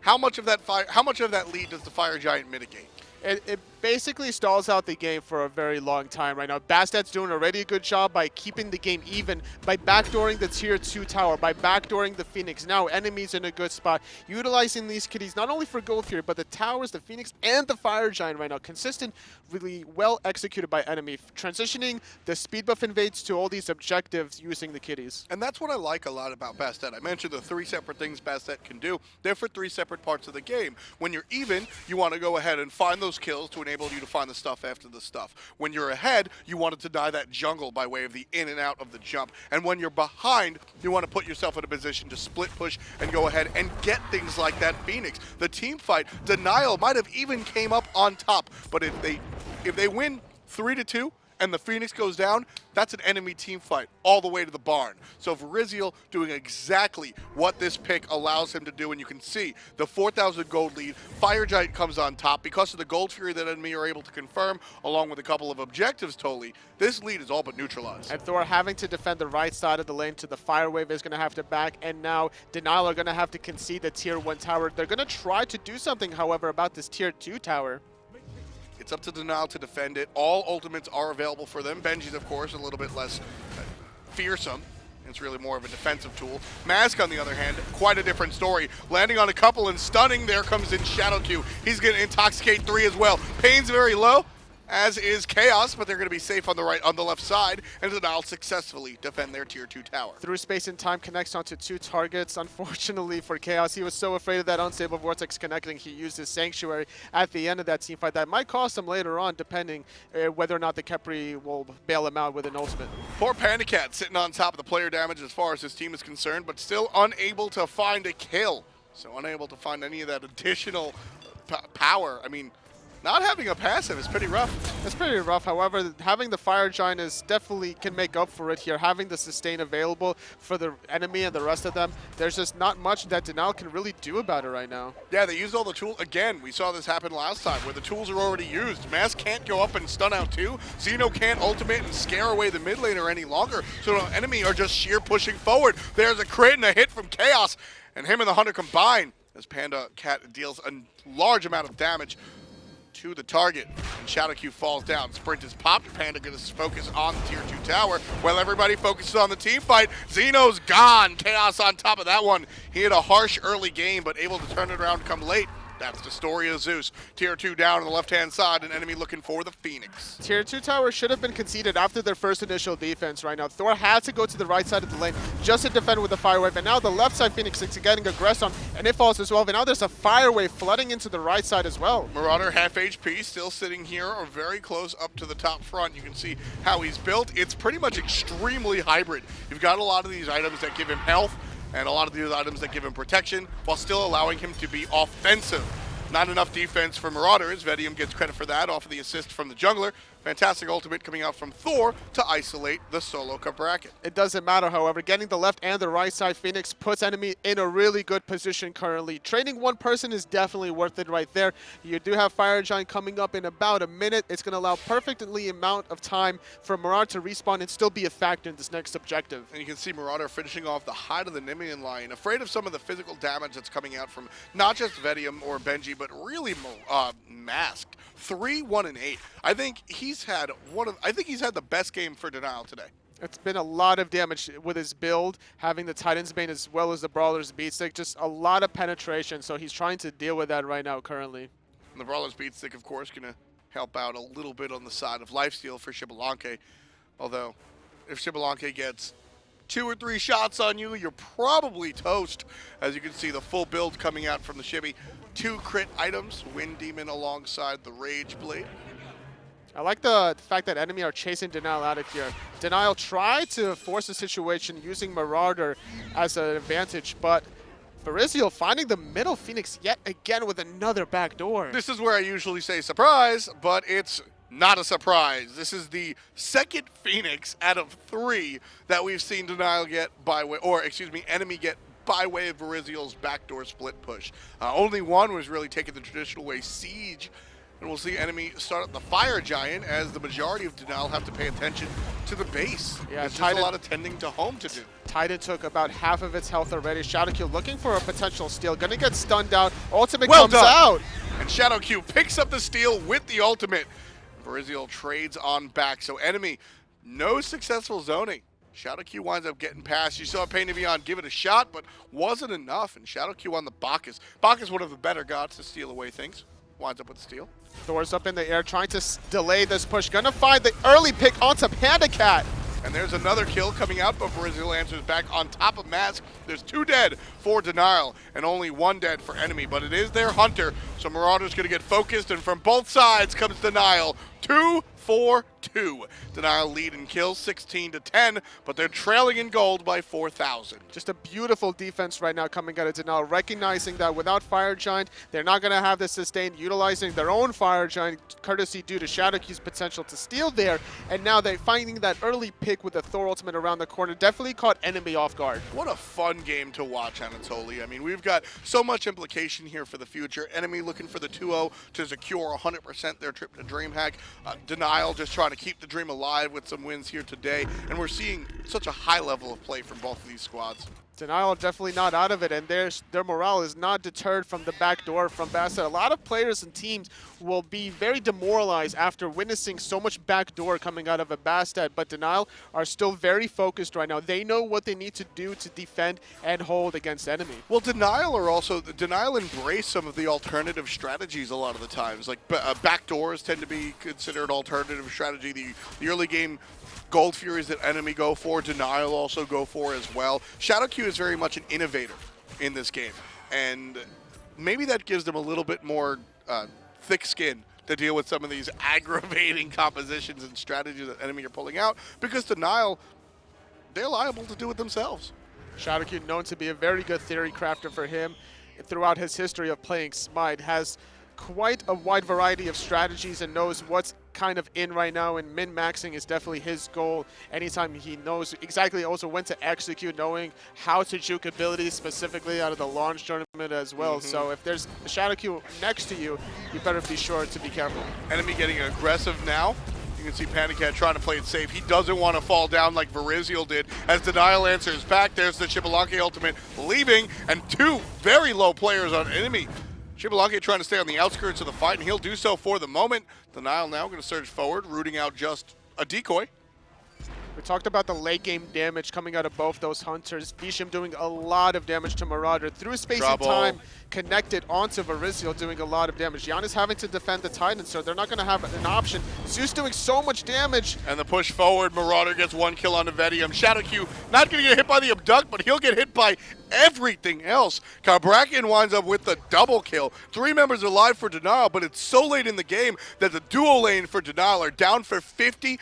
How much of that lead does the Fire Giant mitigate? It basically stalls out the game for a very long time right now. Bastet's doing already a good job by keeping the game even, by backdooring the tier 2 tower, by backdooring the Phoenix. Now enemies in a good spot, utilizing these kitties not only for gold here, but the towers, the Phoenix, and the Fire Giant right now. Consistent, really well executed by enemy. Transitioning the speed buff invades to all these objectives using the kitties. And that's what I like a lot about Bastet. I mentioned the 3 separate things Bastet can do. They're for 3 separate parts of the game. When you're even, you want to go ahead and find those kills to enable you to find the stuff after the stuff. When you're ahead, you want to deny that jungle by way of the in and out of the jump. And when you're behind, you want to put yourself in a position to split push and go ahead and get things like that Phoenix. The team fight, Denial might have even came up on top, but if they win 3-2 and the Phoenix goes down, that's an enemy team fight all the way to the barn. So Varizial doing exactly what this pick allows him to do, and you can see the 4,000 gold lead. Fire Giant comes on top because of the gold fury that enemy are able to confirm, along with a couple of objectives, Totally. This lead is all but neutralized. And Thor having to defend the right side of the lane to the Fire Wave is going to have to back, and now Denial are going to have to concede the tier 1 tower. They're going to try to do something, however, about this tier 2 tower. It's up to Denial to defend it. All ultimates are available for them. Benji's, of course, a little bit less fearsome. It's really more of a defensive tool. Mask, on the other hand, quite a different story. Landing on a couple and stunning. There comes in Shadowq. He's going to intoxicate 3 as well. Pain's very low, as is Khaos, but they're going to be safe on the left side, and Denial successfully defend their tier 2 tower. Through space and time connects onto 2 targets. Unfortunately for Khaos, he was so afraid of that unstable vortex connecting, he used his sanctuary at the end of that team fight. That might cost him later on, depending whether or not the Khepri will bail him out with an ultimate. Poor PandaCat sitting on top of the player damage as far as his team is concerned, but still unable to find a kill. So unable to find any of that additional power. I mean, not having a passive is pretty rough. It's pretty rough. However, having the Fire Giant is definitely can make up for it here. Having the sustain available for the enemy and the rest of them, there's just not much that Denial can really do about it right now. Yeah, they used all the tools. Again, we saw this happen last time where the tools are already used. Mask can't go up and stun out too. Xeno can't ultimate and scare away the mid laner any longer. So the enemy are just sheer pushing forward. There's a crit and a hit from Khaos, and him and the Hunter combine as PandaCat deals a large amount of damage to the target, and Shadowq falls down. Sprint is popped. Panda going to focus on the tier 2 tower while everybody focuses on the team fight. Xeno's gone. Khaos on top of that one. He had a harsh early game, but able to turn it around come late. That's the story of Zeus. Tier 2 down on the left-hand side, an enemy looking for the Phoenix. Tier 2 tower should have been conceded after their first initial defense right now. Thor had to go to the right side of the lane just to defend with the Fire Wave, and now the left side Phoenix is getting aggressed on, and it falls as well. And now there's a Fire Wave flooding into the right side as well. Marauder half HP, still sitting here or very close up to the top front. You can see how he's built. It's pretty much extremely hybrid. You've got a lot of these items that give him health, and a lot of these items that give him protection, while still allowing him to be offensive. Not enough defense for Marauders. Vetium gets credit for that off of the assist from the jungler. Fantastic ultimate coming out from Thor to isolate the solo Cabrakan. It doesn't matter, however. Getting the left and the right side Phoenix puts enemy in a really good position currently. Trading one person is definitely worth it right there. You do have Fire Giant coming up in about a minute. It's going to allow perfectly amount of time for Marauder to respawn and still be a factor in this next objective. And you can see Marauder finishing off the height of the Nemean line, afraid of some of the physical damage that's coming out from not just Vetium or Benji, but really Masked. 3, 1, and 8. I think he's had the best game for Denial today. It's been a lot of damage with his build, having the Titan's Bane as well as the Brawler's Beatstick. Just a lot of penetration, so he's trying to deal with that right now currently. And the Brawler's Beatstick, of course, going to help out a little bit on the side of lifesteal for Xbalanque. Although, if Xbalanque gets 2 or 3 shots on you, you're probably toast. As you can see, the full build coming out from the Shibby. 2 crit items, Wind Demon alongside the Rage Blade. I like the fact that enemy are chasing Denial out of here. Denial tried to force the situation using Marauder as an advantage, but Varizial finding the middle Phoenix yet again with another backdoor. This is where I usually say surprise, but it's not a surprise. This is the second Phoenix out of 3 that we've seen Denial get by way, or excuse me, enemy get by way of Varizial's backdoor split push. Only one was really taking the traditional way, Siege. And we'll see enemy start up the Fire Giant as the majority of Denial have to pay attention to the base. Yeah, There's just a lot of tending to home to do. Titan took about half of its health already. Shadowq looking for a potential steal. Gonna get stunned out. Ultimate Well comes done. out. And Shadowq picks up the steal with the ultimate. Varizial trades on back. So enemy, no successful zoning. Shadowq winds up getting past. You saw PainDeViande give it a shot, but wasn't enough. And Shadowq on the Bacchus. Bacchus, one of the better gods to steal away things. Winds up with the steal. Thor's up in the air trying to delay this push. Gonna find the early pick onto PandaCat. And there's another kill coming out, but Varizial answers back on top of Mask. There's 2 dead for Denial and only 1 dead for enemy, but it is their Hunter. So Marauder's gonna get focused, and from both sides comes Denial. 2-4-2. Denial lead in kills 16-10, but they're trailing in gold by 4,000. Just a beautiful defense right now coming out of Denial, recognizing that without Fire Giant, they're not going to have the sustain, utilizing their own Fire Giant, courtesy due to Shadowq's potential to steal there, and now they're finding that early pick with the Thor ultimate around the corner. Definitely caught enemy off guard. What a fun game to watch, Anatoly. I mean, we've got so much implication here for the future. Enemy looking for the 2-0 to secure 100% their trip to DreamHack. Denial just trying to keep the dream alive with some wins here today, and we're seeing such a high level of play from both of these squads. Denial definitely not out of it, and their morale is not deterred from the back door from Bastet. A lot of players and teams will be very demoralized after witnessing so much backdoor coming out of a Bastet, but Denial are still very focused right now. They know what they need to do to defend and hold against enemy. Well, Denial embrace some of the alternative strategies a lot of the times. Like backdoors tend to be considered alternative strategy. The early game Gold Furies that enemy go for, Denial also go for as well. Shadowq is very much an innovator in this game, and maybe that gives them a little bit more thick skin to deal with some of these aggravating compositions and strategies that enemy are pulling out, because Denial, they're liable to do it themselves. Shadowq, known to be a very good theory crafter for him throughout his history of playing Smite, has quite a wide variety of strategies and knows what's kind of in right now, and min-maxing is definitely his goal. Anytime he knows exactly also when to execute, knowing how to juke abilities specifically out of the launch tournament as well. So if there's a Shadowq next to you, you better be sure to be careful. Enemy getting aggressive now. You can see PandaCat trying to play it safe. He doesn't want to fall down like Varizial did as Denial answers back. There's the Xbalanque ultimate leaving, and 2 very low players on enemy. Xbalanque trying to stay on the outskirts of the fight, and he'll do so for the moment. Denial now going to surge forward, rooting out just a decoy. We talked about the late game damage coming out of both those Hunters. Vetium doing a lot of damage to Marauder through space and time, connected onto Varizial, doing a lot of damage. Janus having to defend the Titan, so they're not going to have an option. Zeus doing so much damage. And the push forward, Marauder gets 1 kill on the Vetium. Shadowq not going to get hit by the abduct, but he'll get hit by everything else. Cabrakan winds up with the double kill. 3 members alive for Denial, but it's so late in the game that the duo lane for Denial are down for 50+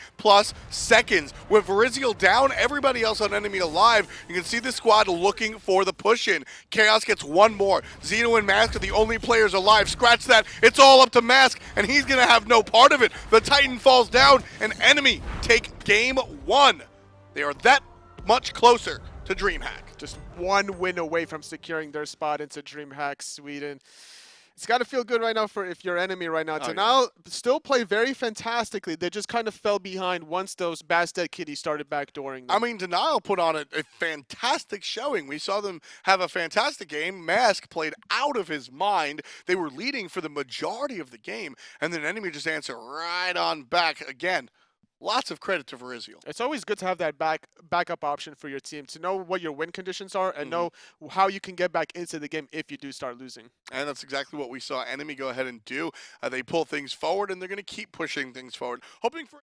seconds. With Varizial down, everybody else on enemy alive. You can see the squad looking for the push-in. Khaos gets 1 more. Xeno and Mask are the only players alive. Scratch that. It's all up to Mask, and he's going to have no part of it. The Titan falls down, and enemy take game 1. They are that much closer to DreamHack. Just 1 win away from securing their spot into DreamHack Sweden. It's got to feel good right now for if you're enemy right now. Denial still play very fantastically. They just kind of fell behind once those Bastet kiddies started backdooring them. I mean, Denial put on a fantastic showing. We saw them have a fantastic game. Mask played out of his mind. They were leading for the majority of the game, and then enemy just answered right on back again. Lots of credit to Varizial. It's always good to have that backup option for your team, to know what your win conditions are and know how you can get back into the game if you do start losing. And that's exactly what we saw enemy go ahead and do. They pull things forward, and they're going to keep pushing things forward, hoping for